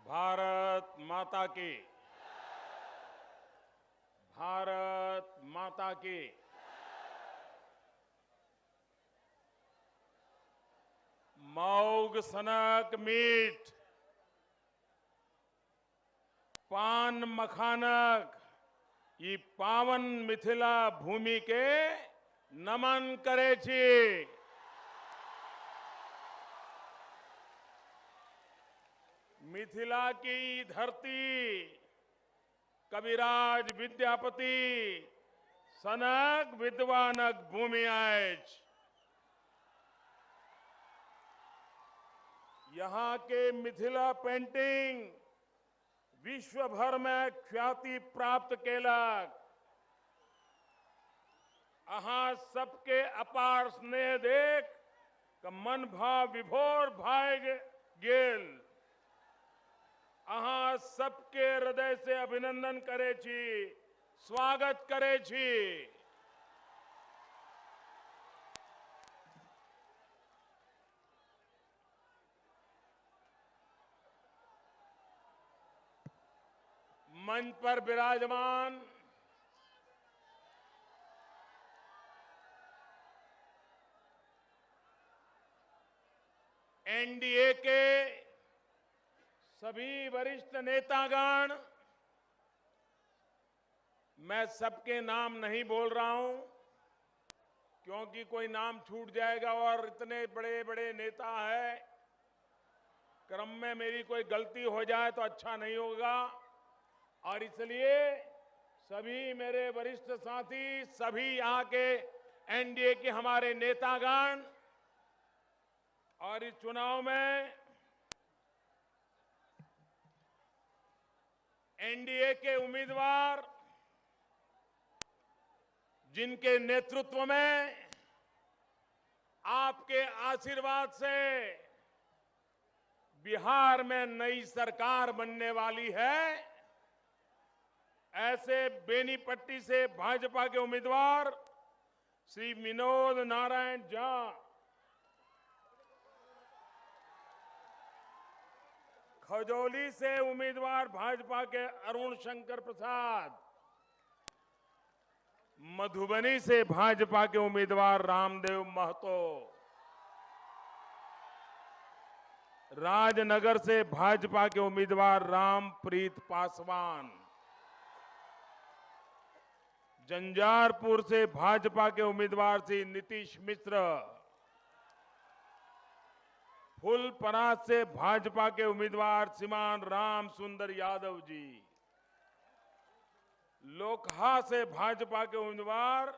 भारत माता की। भारत माता की। मौग सनक मीठ पान मखानक ई पावन मिथिला भूमि के नमन करे छी। मिथिला की धरती कविराज विद्यापति सनक विद्वानक भूमि अछि। यहाँ के मिथिला पेंटिंग विश्व भर में ख्याति प्राप्त केलक। अहाँ सबके अपार स्नेह देख क मन भाव विभोर भऽ गेल। अहाँ सबके हृदय से अभिनंदन करे छी, स्वागत करे छी। मंच पर विराजमान एनडीए के सभी वरिष्ठ नेतागण, मैं सबके नाम नहीं बोल रहा हूं क्योंकि कोई नाम छूट जाएगा और इतने बड़े बड़े नेता हैं, क्रम में मेरी कोई गलती हो जाए तो अच्छा नहीं होगा। और इसलिए सभी मेरे वरिष्ठ साथी, सभी यहां के एनडीए के हमारे नेतागण और इस चुनाव में एनडीए के उम्मीदवार जिनके नेतृत्व में आपके आशीर्वाद से बिहार में नई सरकार बनने वाली है, ऐसे बेनीपट्टी से भाजपा के उम्मीदवार श्री विनोद नारायण झा, खजौली से उम्मीदवार भाजपा के अरुण शंकर प्रसाद, मधुबनी से भाजपा के उम्मीदवार रामदेव महतो, राजनगर से भाजपा के उम्मीदवार रामप्रीत पासवान, जंजारपुर से भाजपा के उम्मीदवार श्री नीतीश मिश्र, फुलपरास से भाजपा के उम्मीदवार श्रीमान राम सुंदर यादव जी, लोकहा से भाजपा के उम्मीदवार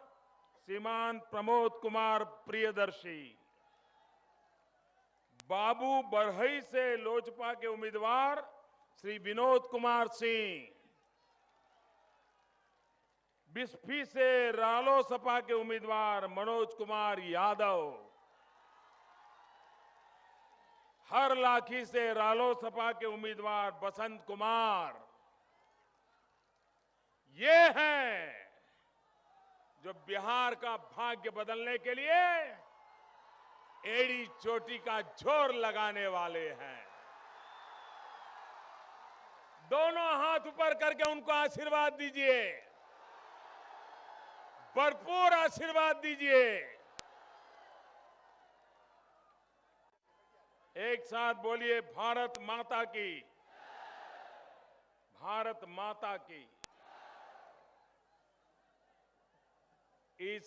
श्रीमान प्रमोद कुमार प्रियदर्शी, बाबू बरहई से लोजपा के उम्मीदवार श्री विनोद कुमार सिंह, बिस्फी से रालोसपा के उम्मीदवार मनोज कुमार यादव, हरलाखी से रालोसपा के उम्मीदवार बसंत कुमार, ये हैं जो बिहार का भाग्य बदलने के लिए एड़ी चोटी का जोर लगाने वाले हैं। दोनों हाथ ऊपर करके उनको आशीर्वाद दीजिए, भरपूर आशीर्वाद दीजिए। एक साथ बोलिए, भारत माता की। भारत माता की। इस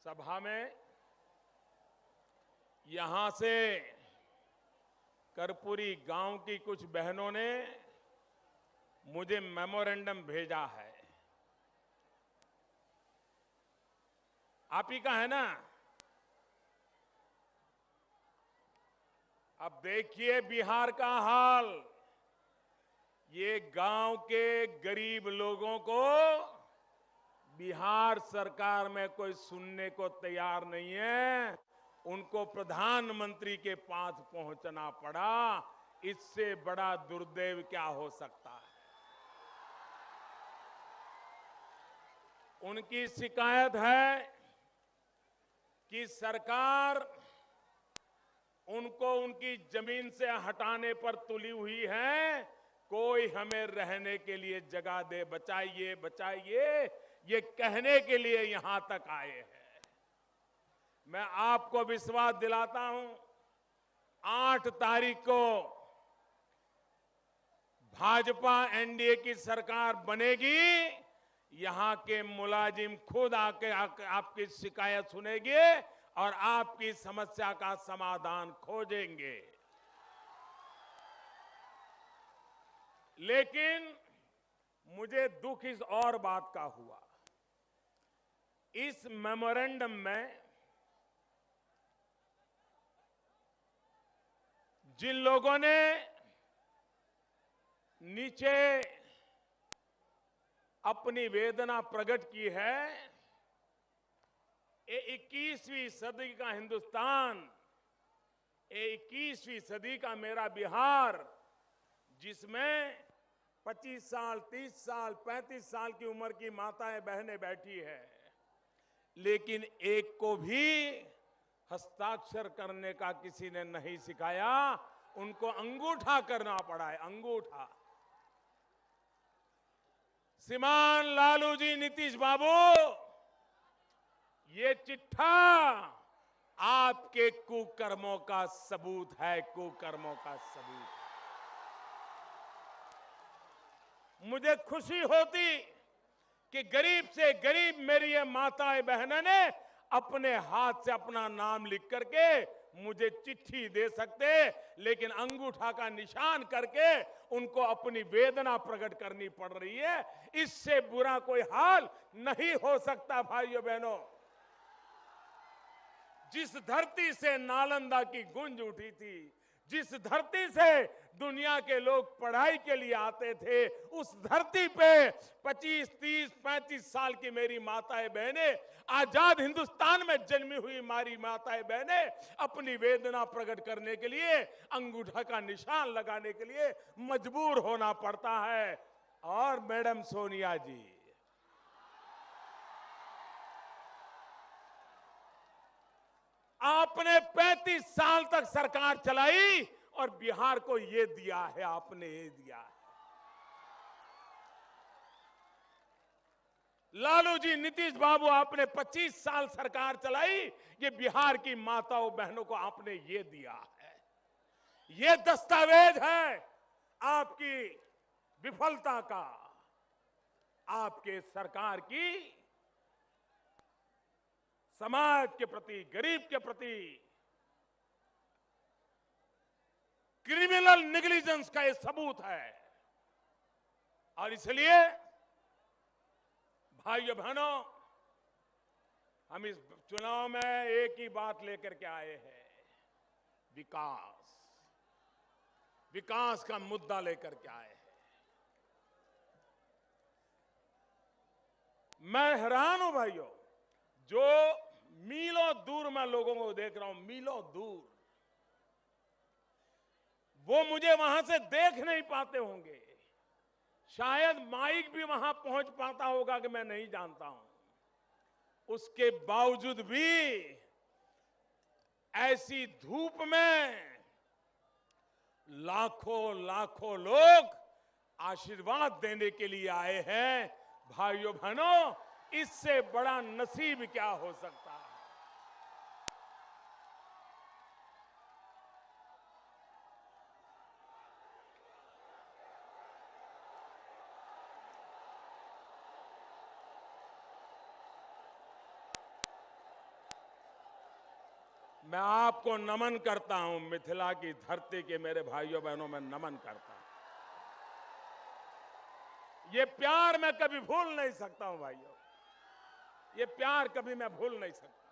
सभा में यहां से कर्पूरी गांव की कुछ बहनों ने मुझे मेमोरेंडम भेजा है। आप ही का है ना? अब देखिए बिहार का हाल। ये गांव के गरीब लोगों को बिहार सरकार में कोई सुनने को तैयार नहीं है। उनको प्रधानमंत्री के पास पहुंचना पड़ा। इससे बड़ा दुर्दैव क्या हो सकता है? उनकी शिकायत है कि सरकार उनको उनकी जमीन से हटाने पर तुली हुई है। कोई हमें रहने के लिए जगह दे, बचाइए बचाइए, ये कहने के लिए यहां तक आए हैं। मैं आपको विश्वास दिलाता हूं, 8 तारीख को भाजपा एनडीए की सरकार बनेगी। यहां के मुलाजिम खुद आके आपकी शिकायत सुनेंगे और आपकी समस्या का समाधान खोजेंगे। लेकिन मुझे दुख इस और बात का हुआ, इस मेमोरेंडम में जिन लोगों ने नीचे अपनी वेदना प्रकट की है, ये 21वीं सदी का हिंदुस्तान, ये 21वीं सदी का मेरा बिहार, जिसमें 25 साल, 30 साल, 35 साल की उम्र की माताएं बहनें बैठी है, लेकिन एक को भी हस्ताक्षर करने का किसी ने नहीं सिखाया। उनको अंगूठा करना पड़ा है, अंगूठा। श्रीमान लालू जी, नीतीश बाबू, ये चिट्ठा आपके कुकर्मों का सबूत है, कुकर्मों का सबूत। मुझे खुशी होती कि गरीब से गरीब मेरी ये माताएं बहनें ने अपने हाथ से अपना नाम लिख करके मुझे चिट्ठी दे सकते, लेकिन अंगूठा का निशान करके उनको अपनी वेदना प्रकट करनी पड़ रही है। इससे बुरा कोई हाल नहीं हो सकता। भाइयों बहनों, जिस धरती से नालंदा की गूंज उठी थी, जिस धरती से दुनिया के लोग पढ़ाई के लिए आते थे, उस धरती पे 25, 30, 35 साल की मेरी माताएं बहनें, आजाद हिंदुस्तान में जन्मी हुई हमारी माताएं बहनें अपनी वेदना प्रकट करने के लिए, अंगूठा का निशान लगाने के लिए मजबूर होना पड़ता है। और मैडम सोनिया जी, आपने 35 साल तक सरकार चलाई और बिहार को ये दिया है, आपने ये दिया है। लालू जी, नीतीश बाबू, आपने 25 साल सरकार चलाई, ये बिहार की माताओं बहनों को आपने ये दिया है। ये दस्तावेज है आपकी विफलता का, आपके सरकार की समाज के प्रति, गरीब के प्रति क्रिमिनल नेग्लिजेंस का ये सबूत है। और इसलिए भाइयों बहनों, हम इस चुनाव में एक ही बात लेकर के आए हैं, विकास। विकास का मुद्दा लेकर के आए हैं। मैं हैरान हूं भाइयों, जो मीलों दूर मैं लोगों को देख रहा हूं, मीलों दूर, वो मुझे वहां से देख नहीं पाते होंगे। शायद माइक भी वहां पहुंच पाता होगा कि मैं नहीं जानता हूं। उसके बावजूद भी ऐसी धूप में लाखों लाखों लोग आशीर्वाद देने के लिए आए हैं। भाइयों बहनों, इससे बड़ा नसीब क्या हो सकता है। मैं आपको नमन करता हूं, मिथिला की धरती के मेरे भाइयों बहनों, में नमन करता हूं। ये प्यार मैं कभी भूल नहीं सकता हूं भाइयों, ये प्यार कभी मैं भूल नहीं सकता।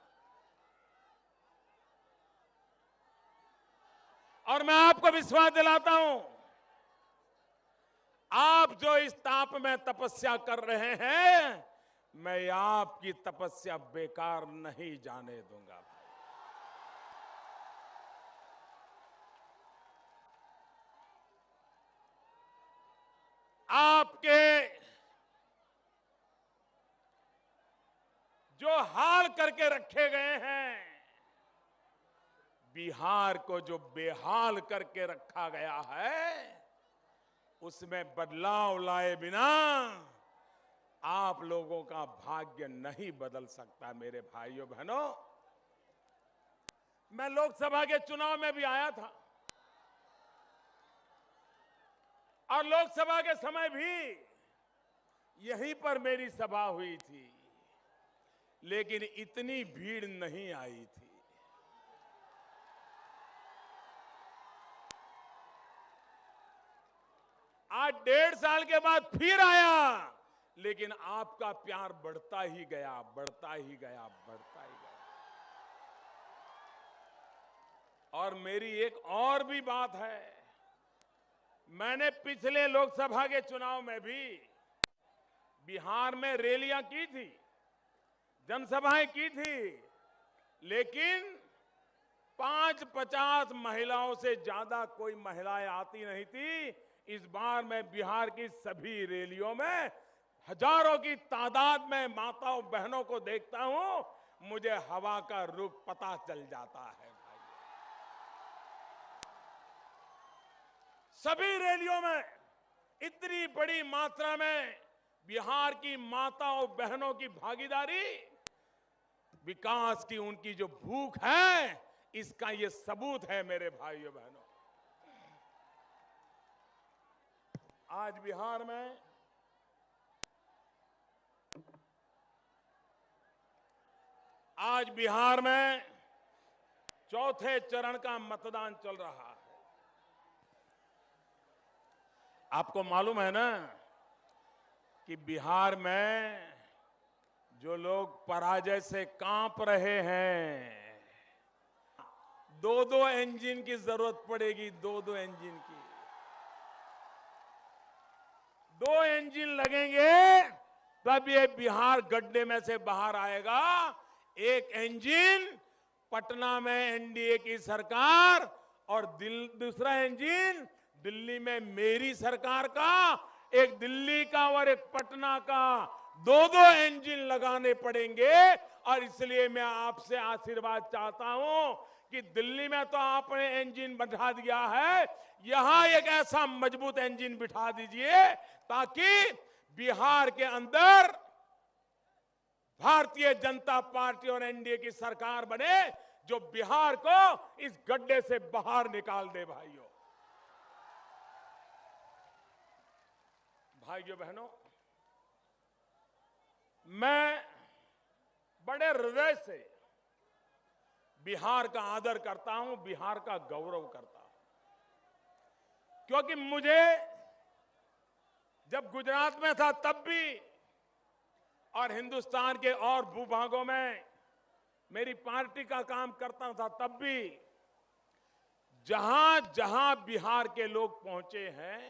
और मैं आपको विश्वास दिलाता हूं, आप जो इस ताप में तपस्या कर रहे हैं, मैं आपकी तपस्या बेकार नहीं जाने दूंगा। आपके जो हाल करके रखे गए हैं, बिहार को जो बेहाल करके रखा गया है, उसमें बदलाव लाए बिना आप लोगों का भाग्य नहीं बदल सकता। मेरे भाइयों बहनों, मैं लोकसभा के चुनाव में भी आया था और लोकसभा के समय भी यहीं पर मेरी सभा हुई थी, लेकिन इतनी भीड़ नहीं आई थी। आज 1.5 साल के बाद फिर आया, लेकिन आपका प्यार बढ़ता ही गया, बढ़ता ही गया, बढ़ता ही गया। और मेरी एक और भी बात है, मैंने पिछले लोकसभा के चुनाव में भी बिहार में रैलियां की थी, जनसभाएं की थी, लेकिन 50 महिलाओं से ज्यादा कोई महिलाएं आती नहीं थी। इस बार मैं बिहार की सभी रैलियों में हजारों की तादाद में माताओं बहनों को देखता हूं, मुझे हवा का रुख पता चल जाता है। भाई, सभी रैलियों में इतनी बड़ी मात्रा में बिहार की माताओं बहनों की भागीदारी, विकास की उनकी जो भूख है, इसका ये सबूत है। मेरे भाइयों बहनों, आज बिहार में चौथे चरण का मतदान चल रहा है। आपको मालूम है ना कि बिहार में जो लोग पराजय से कांप रहे हैं, 2-2 इंजन की जरूरत पड़ेगी, 2-2 इंजन की। 2 इंजन लगेंगे तब ये बिहार गड्ढे में से बाहर आएगा। एक इंजन पटना में एनडीए की सरकार और दूसरा इंजन दिल्ली में मेरी सरकार का, एक दिल्ली का और एक पटना का, 2-2 इंजन लगाने पड़ेंगे। और इसलिए मैं आपसे आशीर्वाद चाहता हूं कि दिल्ली में तो आपने इंजन बैठा दिया है, यहां एक ऐसा मजबूत इंजन बिठा दीजिए ताकि बिहार के अंदर भारतीय जनता पार्टी और एनडीए की सरकार बने, जो बिहार को इस गड्ढे से बाहर निकाल दे। भाइयों बहनों, मैं बड़े हृदय से बिहार का आदर करता हूं, बिहार का गौरव करता हूं, क्योंकि मुझे जब गुजरात में था तब भी और हिंदुस्तान के और भूभागों में मेरी पार्टी का काम करता था तब भी, जहां जहां बिहार के लोग पहुंचे हैं,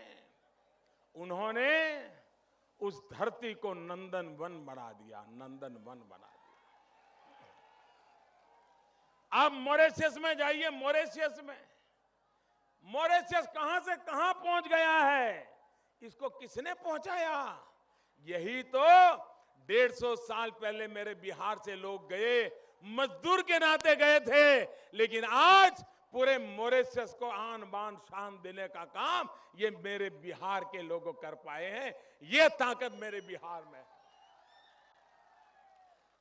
उन्होंने उस धरती को नंदन वन बना दिया, नंदन वन बना दिया। आप मॉरिशस में जाइए, मॉरिशस कहां से कहां पहुंच गया है, इसको किसने पहुंचाया? यही तो 150 साल पहले मेरे बिहार से लोग गए, मजदूर के नाते गए थे, लेकिन आज पूरे मॉरिशस को आन बान शान देने का काम ये मेरे बिहार के लोग कर पाए हैं। ये ताकत मेरे बिहार में।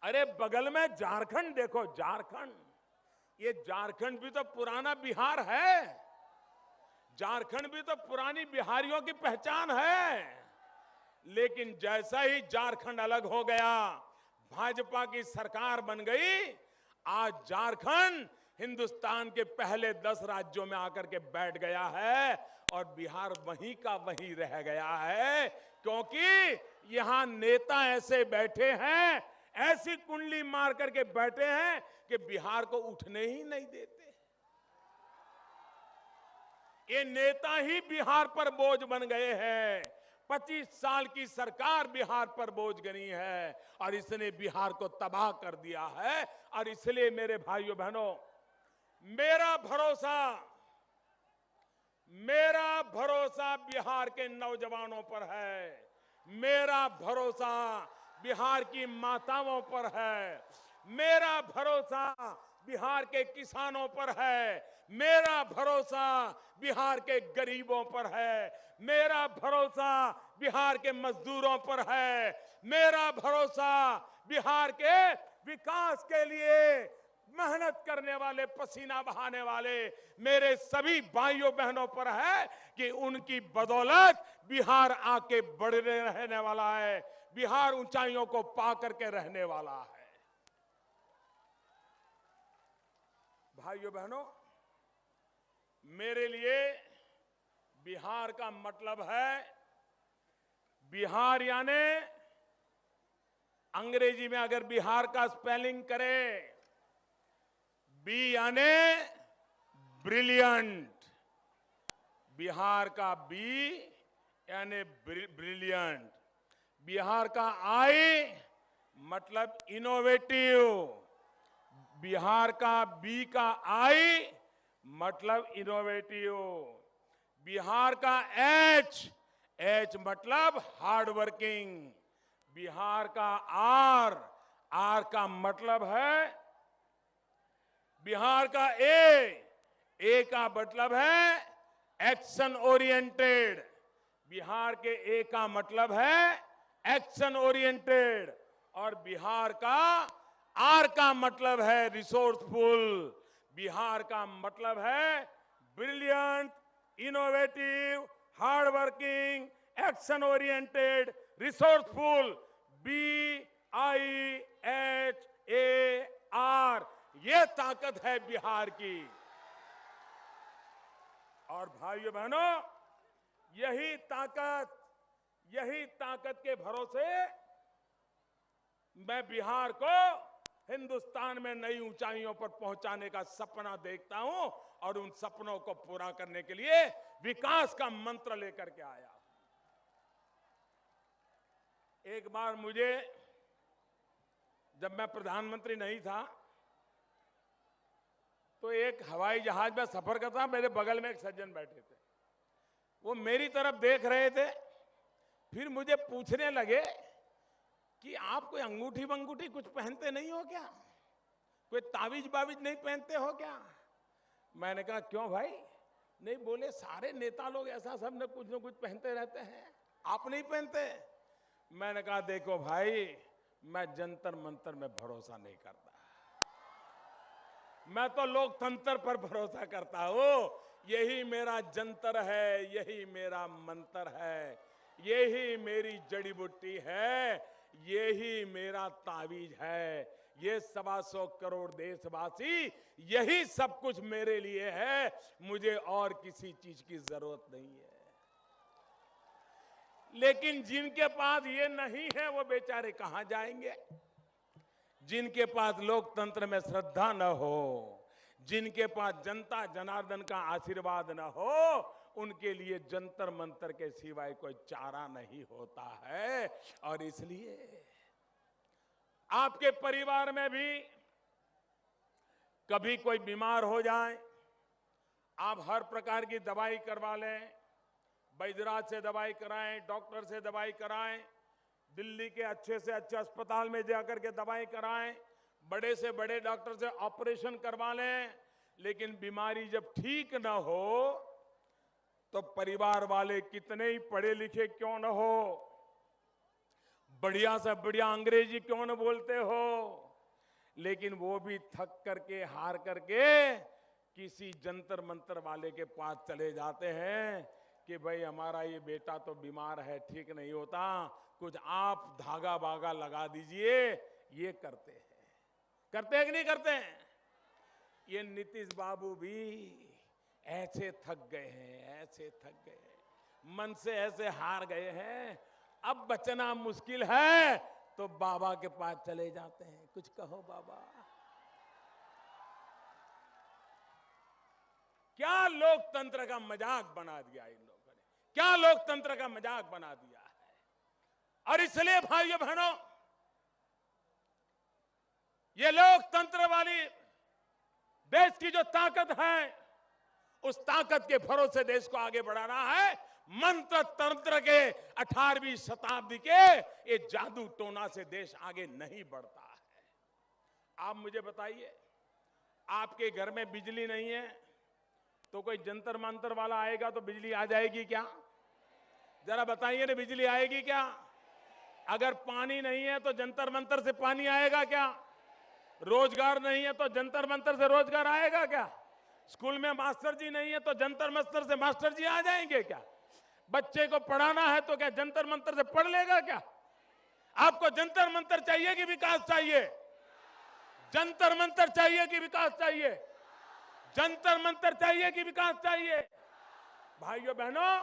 अरे बगल में झारखंड देखो, झारखंड, ये झारखंड भी तो पुराना बिहार है, झारखंड भी तो पुरानी बिहारियों की पहचान है। लेकिन जैसा ही झारखंड अलग हो गया, भाजपा की सरकार बन गई, आज झारखंड हिंदुस्तान के पहले 10 राज्यों में आकर के बैठ गया है और बिहार वहीं का वहीं रह गया है, क्योंकि यहां नेता ऐसे बैठे हैं, ऐसी कुंडली मार करके बैठे हैं कि बिहार को उठने ही नहीं देते। ये नेता ही बिहार पर बोझ बन गए हैं। 25 साल की सरकार बिहार पर बोझ बनी है और इसने बिहार को तबाह कर दिया है। और इसलिए मेरे भाइयों बहनों, मेरा भरोसा बिहार के नौजवानों पर है, मेरा भरोसा बिहार की माताओं पर है, मेरा भरोसा बिहार के किसानों पर है, मेरा भरोसा बिहार के गरीबों पर है, मेरा भरोसा बिहार के मजदूरों पर है, मेरा भरोसा बिहार के विकास के लिए मेहनत करने वाले, पसीना बहाने वाले मेरे सभी भाइयों बहनों पर है कि उनकी बदौलत बिहार आके बढ़ने रहने वाला है, बिहार ऊंचाइयों को पा करके रहने वाला है। भाइयों बहनों, मेरे लिए बिहार का मतलब है, बिहार यानी अंग्रेजी में अगर बिहार का स्पेलिंग करें, बी यानी ब्रिलियंट, बिहार का बी यानी ब्रिलियंट, बिहार का आई मतलब इनोवेटिव, बिहार का बी का आई मतलब इनोवेटिव, बिहार का एच, एच मतलब हार्ड वर्किंग, बिहार का आर, आर का मतलब है, बिहार का ए का मतलब है एक्शन ओरिएंटेड, बिहार के ए का मतलब है एक्शन ओरिएंटेड, और बिहार का आर का मतलब है रिसोर्सफुल, बिहार का मतलब है brilliant, innovative, hard working, action oriented, resourceful, BIHAR, ये ताकत है बिहार की। और भाइयों बहनों, यही ताकत के भरोसे मैं बिहार को हिंदुस्तान में नई ऊंचाइयों पर पहुंचाने का सपना देखता हूं, और उन सपनों को पूरा करने के लिए विकास का मंत्र लेकर के आया। एक बार मुझे, जब मैं प्रधानमंत्री नहीं था, तो एक हवाई जहाज में सफर करता, मेरे बगल में एक सज्जन बैठे थे, वो मेरी तरफ देख रहे थे, फिर मुझे पूछने लगे कि आप कोई अंगूठी वंगूठी कुछ पहनते नहीं हो क्या, कोई तावीज बावीज नहीं पहनते हो क्या? मैंने कहा क्यों भाई? नहीं, बोले सारे नेता लोग ऐसा सब न कुछ पहनते रहते हैं, आप नहीं पहनते? मैंने कहा देखो भाई, मैं जंतर मंतर में भरोसा नहीं करता, मैं तो लोकतंत्र पर भरोसा करता हूं। यही मेरा जंतर है, यही मेरा मंत्र है, यही मेरी जड़ी बूटी है, यही मेरा तावीज है। ये 125 करोड़ देशवासी, यही सब कुछ मेरे लिए है, मुझे और किसी चीज की जरूरत नहीं है। लेकिन जिनके पास ये नहीं है, वो बेचारे कहां जाएंगे? जिनके पास लोकतंत्र में श्रद्धा न हो, जिनके पास जनता जनार्दन का आशीर्वाद न हो, उनके लिए जंतर मंतर के सिवाय कोई चारा नहीं होता है। और इसलिए आपके परिवार में भी कभी कोई बीमार हो जाए, आप हर प्रकार की दवाई करवा लें, वैद्यराज से दवाई कराएं, डॉक्टर से दवाई कराएं, दिल्ली के अच्छे से अच्छे अस्पताल में जाकर के दवाई कराएं, बड़े से बड़े डॉक्टर से ऑपरेशन करवा लें, लेकिन बीमारी जब ठीक न हो तो परिवार वाले कितने ही पढ़े लिखे क्यों न हो, बढ़िया से बढ़िया अंग्रेजी क्यों न बोलते हो, लेकिन वो भी थक करके, हार करके किसी जंतर मंतर वाले के पास चले जाते हैं कि भाई हमारा ये बेटा तो बीमार है, ठीक नहीं होता, कुछ आप धागा बागा लगा दीजिए। ये करते हैं कि नहीं करते हैं? ये नीतीश बाबू भी ऐसे थक गए हैं, ऐसे थक गए हैं, मन से ऐसे हार गए हैं, अब बचना मुश्किल है तो बाबा के पास चले जाते हैं, कुछ कहो बाबा। क्या लोकतंत्र का मजाक बना दिया इन लोगों ने, क्या लोकतंत्र का मजाक बना दिया है। और इसलिए भाइयों बहनों, ये लोकतंत्र वाली देश की जो ताकत है, उस ताकत के भरोसे देश को आगे बढ़ाना है। मंत्र तंत्र के 18वीं शताब्दी के ये जादू टोना से देश आगे नहीं बढ़ता है। आप मुझे बताइए, आपके घर में बिजली नहीं है तो कोई जंतर मंतर वाला आएगा तो बिजली आ जाएगी क्या? जरा बताइए ना, बिजली आएगी क्या? अगर पानी नहीं है तो जंतर मंतर से पानी आएगा क्या? रोजगार नहीं है तो जंतर मंतर से रोजगार आएगा क्या? स्कूल में मास्टर जी नहीं है तो जंतर मंतर से मास्टर जी आ जाएंगे क्या? बच्चे को पढ़ाना है तो क्या जंतर मंतर से पढ़ लेगा क्या? आपको जंतर मंतर चाहिए कि विकास चाहिए? जंतर मंतर चाहिए कि विकास चाहिए? जंतर मंतर चाहिए कि विकास चाहिए? भाइयों बहनों,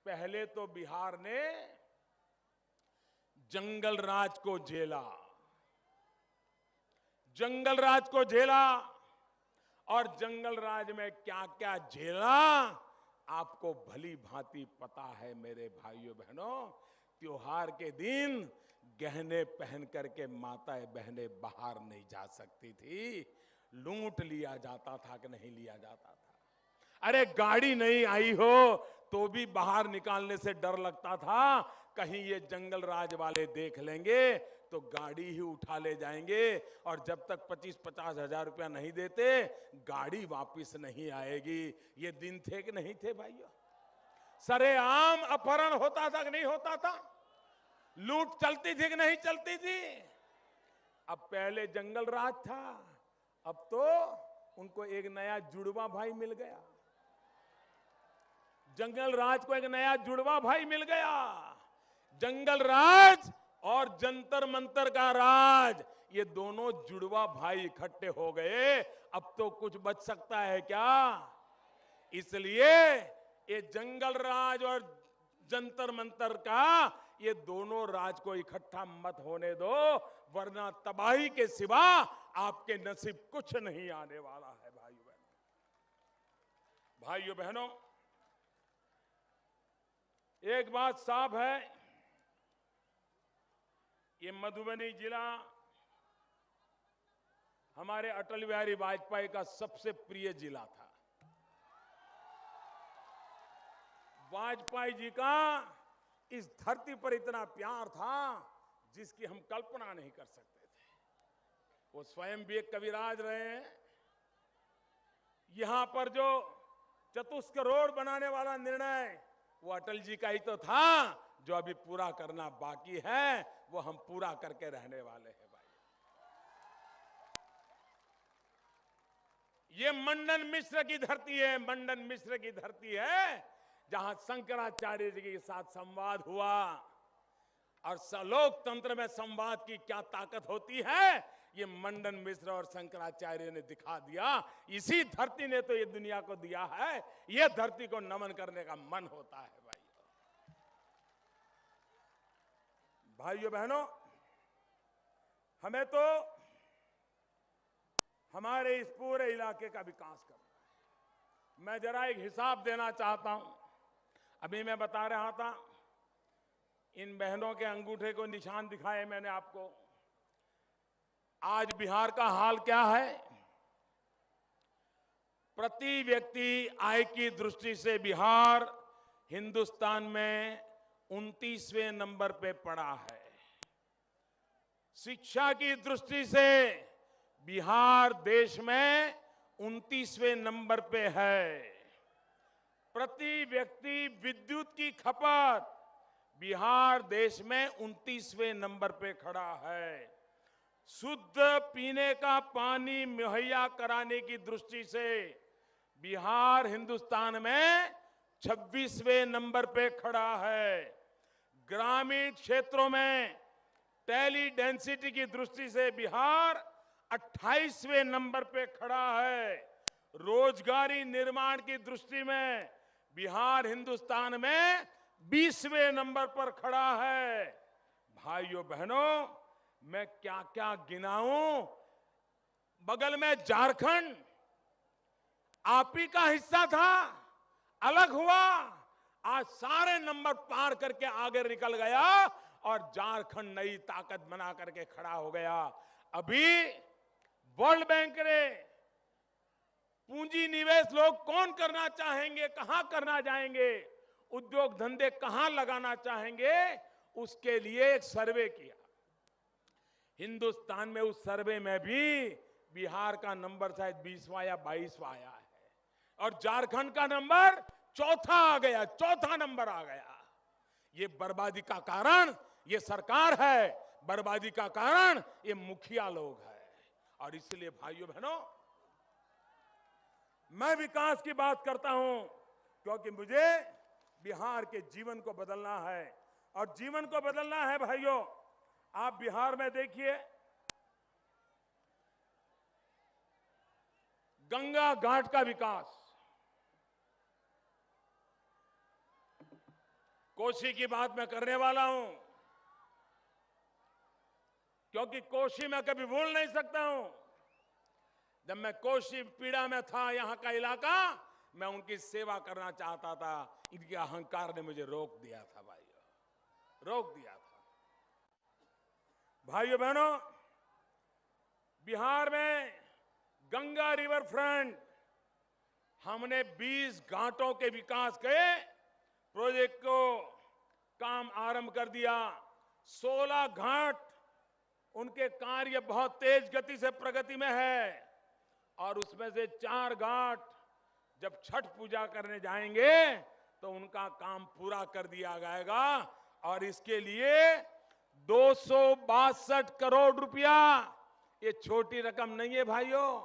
पहले तो बिहार ने जंगल राज को झेला, जंगल राज को झेला, और जंगल राज में क्या क्या झेला आपको भली भांति पता है मेरे भाइयों बहनों। त्योहार के दिन गहने पहन करके माताएं बहनें बाहर नहीं जा सकती थी, लूट लिया जाता था कि नहीं लिया जाता था। अरे गाड़ी नहीं आई हो तो भी बाहर निकालने से डर लगता था, कहीं ये जंगल राज वाले देख लेंगे तो गाड़ी ही उठा ले जाएंगे, और जब तक 25-50 हजार रुपया नहीं देते गाड़ी वापस नहीं आएगी। ये दिन थे कि नहीं थे भाइयों? सरेआम अपहरण होता था कि नहीं होता था? लूट चलती थी कि नहीं चलती थी? अब पहले जंगल राज था, अब तो उनको एक नया जुड़वा भाई मिल गया। जंगल राज को एक नया जुड़वा भाई मिल गया। जंगल राज और जंतर मंतर का राज, ये दोनों जुड़वा भाई इकट्ठे हो गए। अब तो कुछ बच सकता है क्या? इसलिए ये जंगल राज और जंतर मंतर का, ये दोनों राज को इकट्ठा मत होने दो, वरना तबाही के सिवा आपके नसीब कुछ नहीं आने वाला है। भाइयों बहनों, एक बात साफ है, ये मधुबनी जिला हमारे अटल बिहारी वाजपेयी का सबसे प्रिय जिला था। वाजपेयी जी का इस धरती पर इतना प्यार था जिसकी हम कल्पना नहीं कर सकते थे। वो स्वयं भी एक कविराज रहे हैं। यहां पर जो चतुष्क रोड बनाने वाला निर्णय, वो अटल जी का ही तो था, जो अभी पूरा करना बाकी है वो हम पूरा करके रहने वाले हैं। भाई, ये मंडन मिश्र की धरती है, मंडन मिश्र की धरती है, जहां शंकराचार्य जी के साथ संवाद हुआ। और लोकतंत्र में संवाद की क्या ताकत होती है, ये मंडन मिश्र और शंकराचार्य ने दिखा दिया। इसी धरती ने तो ये दुनिया को दिया है। ये धरती को नमन करने का मन होता है। भाइयों बहनों, हमें तो हमारे इस पूरे इलाके का विकास करना है। मैं जरा एक हिसाब देना चाहता हूं। अभी मैं बता रहा था, इन बहनों के अंगूठे को निशान दिखाए मैंने आपको। आज बिहार का हाल क्या है? प्रति व्यक्ति आय की दृष्टि से बिहार हिंदुस्तान में 29वें नंबर पे पड़ा है। शिक्षा की दृष्टि से बिहार देश में 29वें नंबर पे है। प्रति व्यक्ति विद्युत की खपत बिहार देश में 29वें नंबर पे खड़ा है। शुद्ध पीने का पानी मुहैया कराने की दृष्टि से बिहार हिंदुस्तान में 26वें नंबर पे खड़ा है। ग्रामीण क्षेत्रों में टेली डेंसिटी की दृष्टि से बिहार 28वें नंबर पे खड़ा है। रोजगारी निर्माण की दृष्टि में बिहार हिंदुस्तान में 20वें नंबर पर खड़ा है। भाइयों बहनों, मैं क्या क्या गिनाऊं। बगल में झारखंड आप ही का हिस्सा था, अलग हुआ, आज सारे नंबर पार करके आगे निकल गया और झारखंड नई ताकत बना करके खड़ा हो गया। अभी वर्ल्ड बैंक ने पूंजी निवेश लोग कौन करना चाहेंगे, कहां करना जाएंगे, उद्योग धंधे कहां लगाना चाहेंगे, उसके लिए एक सर्वे किया। हिंदुस्तान में उस सर्वे में भी बिहार का नंबर शायद 20वां या 22वां आया है और झारखंड का नंबर चौथा आ गया, चौथा नंबर आ गया। ये बर्बादी का कारण ये सरकार है, बर्बादी का कारण ये मुखिया लोग हैं। और इसलिए भाइयों बहनों, मैं विकास की बात करता हूं क्योंकि मुझे बिहार के जीवन को बदलना है। और जीवन को बदलना है भाइयों, आप बिहार में देखिए, गंगा घाट का विकास, कोसी की बात मैं करने वाला हूं क्योंकि कोसी मैं कभी भूल नहीं सकता हूं। जब मैं कोसी पीड़ा में था, यहां का इलाका, मैं उनकी सेवा करना चाहता था। इनके अहंकार ने मुझे रोक दिया था भाइयों, रोक दिया था। भाइयों बहनों, बिहार में गंगा रिवर फ्रंट हमने 20 घाटों के विकास के प्रोजेक्ट को काम आरंभ कर दिया। 16 घाट उनके कार्य बहुत तेज गति से प्रगति में है और उसमें से 4 घाट जब छठ पूजा करने जाएंगे तो उनका काम पूरा कर दिया जाएगा। और इसके लिए 262 करोड़ रुपया, ये छोटी रकम नहीं है भाइयों,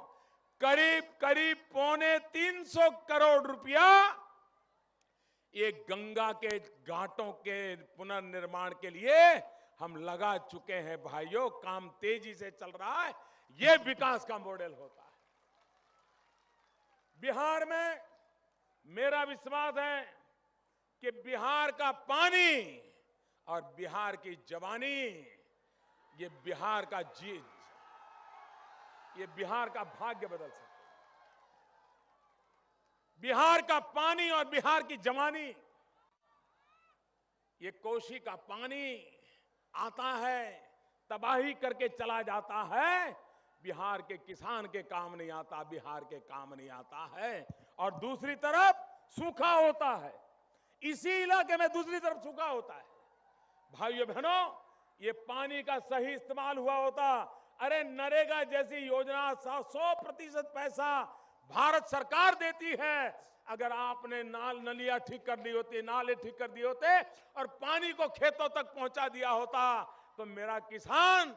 करीब करीब 250 करोड़ रुपया ये गंगा के घाटों के पुनर्निर्माण के लिए हम लगा चुके हैं भाइयों। काम तेजी से चल रहा है, ये विकास का मॉडल होता है। बिहार में मेरा विश्वास है कि बिहार का पानी और बिहार की जवानी, ये बिहार का ये बिहार का भाग्य बदल सकता है। बिहार का पानी और बिहार की जवानी, ये कोसी का पानी आता है, तबाही करके चला जाता है, बिहार के किसान के काम नहीं आता, बिहार के काम नहीं आता है। और दूसरी तरफ सूखा होता है, इसी इलाके में दूसरी तरफ सूखा होता है। भाइयों बहनों, ये पानी का सही इस्तेमाल हुआ होता, अरे नरेगा जैसी योजना 100% पैसा भारत सरकार देती है। अगर आपने नलियां ठीक कर दी होती, नाले ठीक कर दिए होते और पानी को खेतों तक पहुंचा दिया होता तो मेरा किसान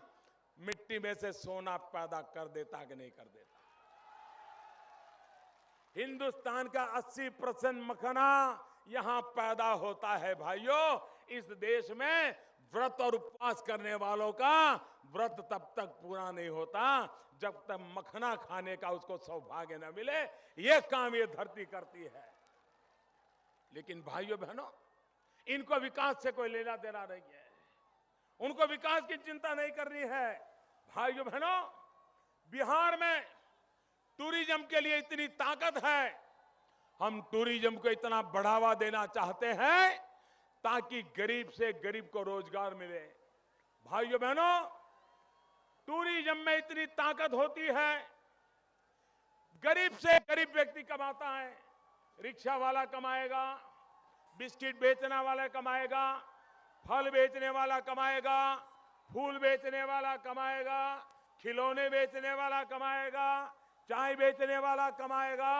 मिट्टी में से सोना पैदा कर देता कि नहीं कर देता। हिंदुस्तान का 80% मखाना यहां पैदा होता है भाइयों। इस देश में व्रत और उपवास करने वालों का व्रत तब तक पूरा नहीं होता जब तक मखाना खाने का उसको सौभाग्य न मिले। यह काम ये धरती करती है। लेकिन भाइयों बहनों, इनको विकास से कोई लेना देना नहीं है, उनको विकास की चिंता नहीं करनी है। भाइयों बहनों, बिहार में टूरिज्म के लिए इतनी ताकत है, हम टूरिज्म को इतना बढ़ावा देना चाहते हैं ताकि गरीब से गरीब को रोजगार मिले। भाइयों बहनों, टूरिज्म में इतनी ताकत होती है, गरीब से गरीब व्यक्ति कमाता है, रिक्शा वाला कमाएगा, बिस्किट बेचने वाला कमाएगा, फल बेचने वाला कमाएगा, फूल बेचने वाला कमाएगा, खिलौने बेचने वाला कमाएगा, चाय बेचने वाला कमाएगा,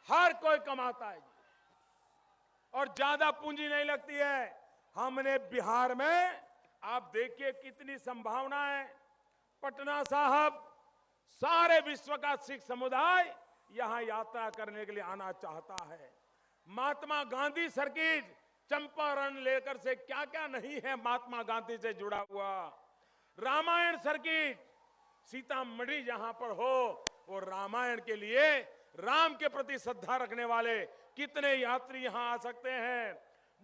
हर कोई कमाता है और ज्यादा पूंजी नहीं लगती है। हमने बिहार में आप देखिए कितनी संभावना है। पटना साहब, सारे विश्व का सिख समुदाय यहां यात्रा करने के लिए आना चाहता है। महात्मा गांधी सर्किट, चंपारण लेकर से क्या क्या नहीं है महात्मा गांधी से जुड़ा हुआ। रामायण सर्किट, सीतामढ़ी जहां पर हो वो रामायण के लिए, राम के प्रति श्रद्धा रखने वाले कितने यात्री यहां आ सकते हैं।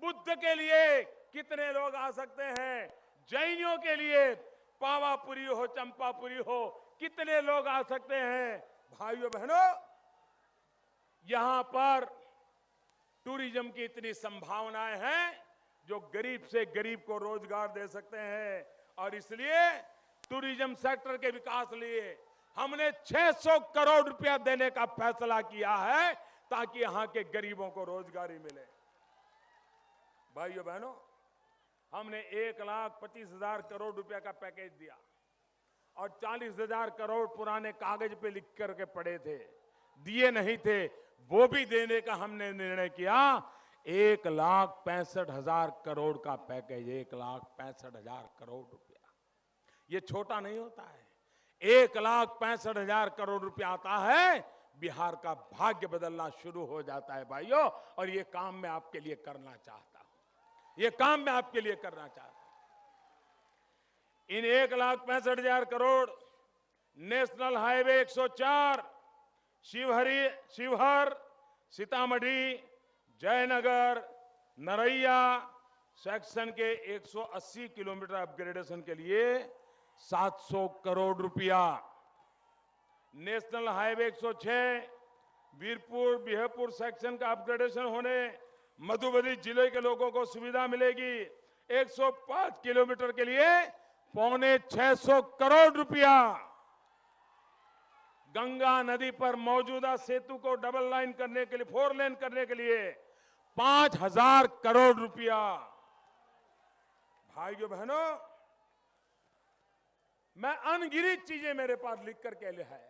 बुद्ध के लिए कितने लोग आ सकते हैं। जैनियों के लिए पावापुरी हो, चंपापुरी हो, कितने लोग आ सकते हैं। भाइयों बहनों, यहां पर टूरिज्म की इतनी संभावनाएं हैं जो गरीब से गरीब को रोजगार दे सकते हैं। और इसलिए टूरिज्म सेक्टर के विकास लिए हमने 600 करोड़ रुपया देने का फैसला किया है ताकि यहां के गरीबों को रोजगारी मिले। भाइयों बहनों, हमने 1,25,000 करोड़ रुपया का पैकेज दिया और 40,000 करोड़ पुराने कागज पे लिख करके पड़े थे, दिए नहीं थे, वो भी देने का हमने निर्णय किया। 1,65,000 करोड़ का पैकेज, 1,65,000 करोड़ रुपया, ये छोटा नहीं होता है। 1,65,000 करोड़ रुपया आता है, बिहार का भाग्य बदलना शुरू हो जाता है भाइयों। और ये काम मैं आपके लिए करना चाहता हूं, ये काम मैं आपके लिए करना चाहता हूं। इन 1,65,000 crore national highway 104 Shivhar, Sitamarhi, Jaynagar, Naraiya section के 180 किलोमीटर अपग्रेडेशन के लिए 700 करोड़ रुपया, national highway 106 Birpur Bihpur section का अपग्रेडेशन होने मधुबनी जिले के लोगों को सुविधा मिलेगी। 105 किलोमीटर के लिए 650 करोड़ रुपया, गंगा नदी पर मौजूदा सेतु को डबल लाइन करने के लिए, 4 लेन करने के लिए 5,000 करोड़ रुपया। भाइयों बहनों, मैं अनगिनत चीजें मेरे पास लिख करके ले है,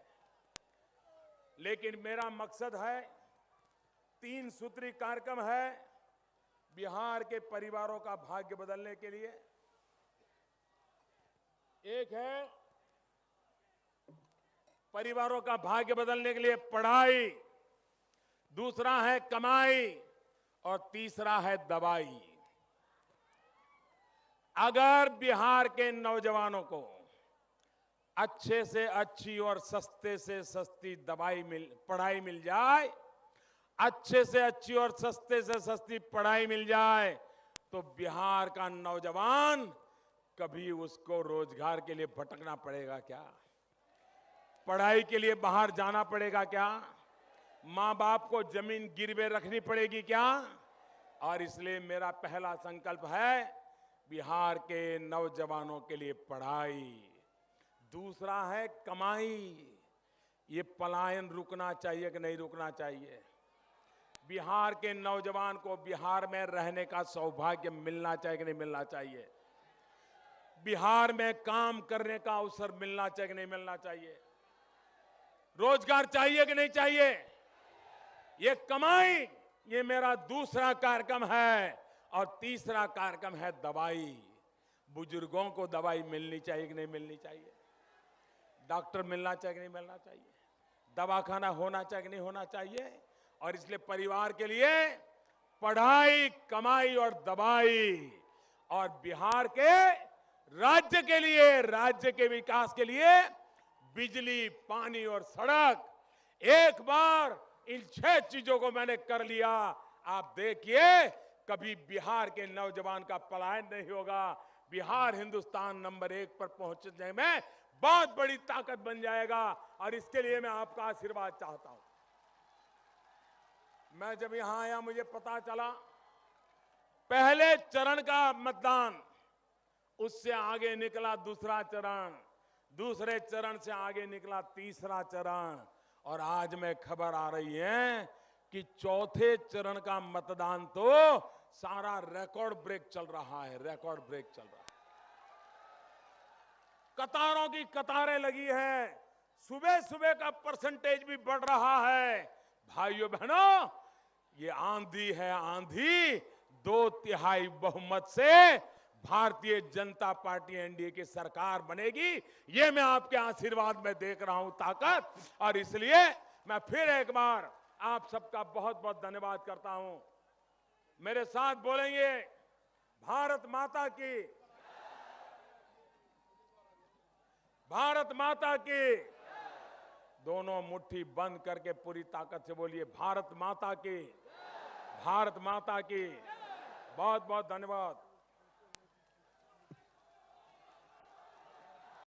लेकिन मेरा मकसद है, 3 सूत्री कार्यक्रम है बिहार के परिवारों का भाग्य बदलने के लिए। एक है परिवारों का भाग्य बदलने के लिए पढ़ाई, दूसरा है कमाई और तीसरा है दवाई। अगर बिहार के नौजवानों को अच्छे से अच्छी और सस्ते से सस्ती पढ़ाई मिल जाए, अच्छे से अच्छी और सस्ते से सस्ती पढ़ाई मिल जाए, तो बिहार का नौजवान कभी उसको रोजगार के लिए भटकना पड़ेगा क्या? पढ़ाई के लिए बाहर जाना पड़ेगा क्या? मां बाप को जमीन गिरवे रखनी पड़ेगी क्या? और इसलिए मेरा पहला संकल्प है बिहार के नौजवानों के लिए पढ़ाई, दूसरा है कमाई। ये पलायन रुकना चाहिए कि नहीं रुकना चाहिए? बिहार के नौजवान को बिहार में रहने का सौभाग्य मिलना चाहिए कि नहीं मिलना चाहिए? बिहार में काम करने का अवसर मिलना चाहिए कि नहीं मिलना चाहिए? रोजगार चाहिए कि नहीं चाहिए? ये कमाई, ये मेरा दूसरा कार्यक्रम है। और तीसरा कार्यक्रम है दवाई। बुजुर्गों को दवाई मिलनी चाहिए कि नहीं मिलनी चाहिए? डॉक्टर मिलना चाहिए कि नहीं मिलना चाहिए? दवाखाना होना चाहिए कि नहीं होना चाहिए? और इसलिए परिवार के लिए पढ़ाई, कमाई और दवाई, और बिहार के राज्य के लिए, राज्य के विकास के लिए बिजली, पानी और सड़क। एक बार इन 6 चीजों को मैंने कर लिया, आप देखिए कभी बिहार के नौजवान का पलायन नहीं होगा। बिहार हिंदुस्तान नंबर 1 पर पहुंचने में बहुत बड़ी ताकत बन जाएगा। और इसके लिए मैं आपका आशीर्वाद चाहता हूं। मैं जब यहां आया, मुझे पता चला पहले चरण का मतदान, उससे आगे निकला दूसरा चरण, दूसरे चरण से आगे निकला तीसरा चरण, और आज में खबर आ रही है कि चौथे चरण का मतदान तो सारा रिकॉर्ड ब्रेक चल रहा है, रिकॉर्ड ब्रेक चल रहा है। कतारों की कतारें लगी हैं, सुबह सुबह का परसेंटेज भी बढ़ रहा है। भाइयों बहनों, ये आंधी है, आंधी 2/3 बहुमत से भारतीय जनता पार्टी एनडीए की सरकार बनेगी। ये मैं आपके आशीर्वाद में देख रहा हूं ताकत। और इसलिए मैं फिर एक बार आप सबका बहुत बहुत धन्यवाद करता हूं। मेरे साथ बोलेंगे, भारत माता की, भारत माता की। दोनों मुट्ठी बंद करके पूरी ताकत से बोलिए, भारत माता की, भारत माता की। बहुत बहुत धन्यवाद।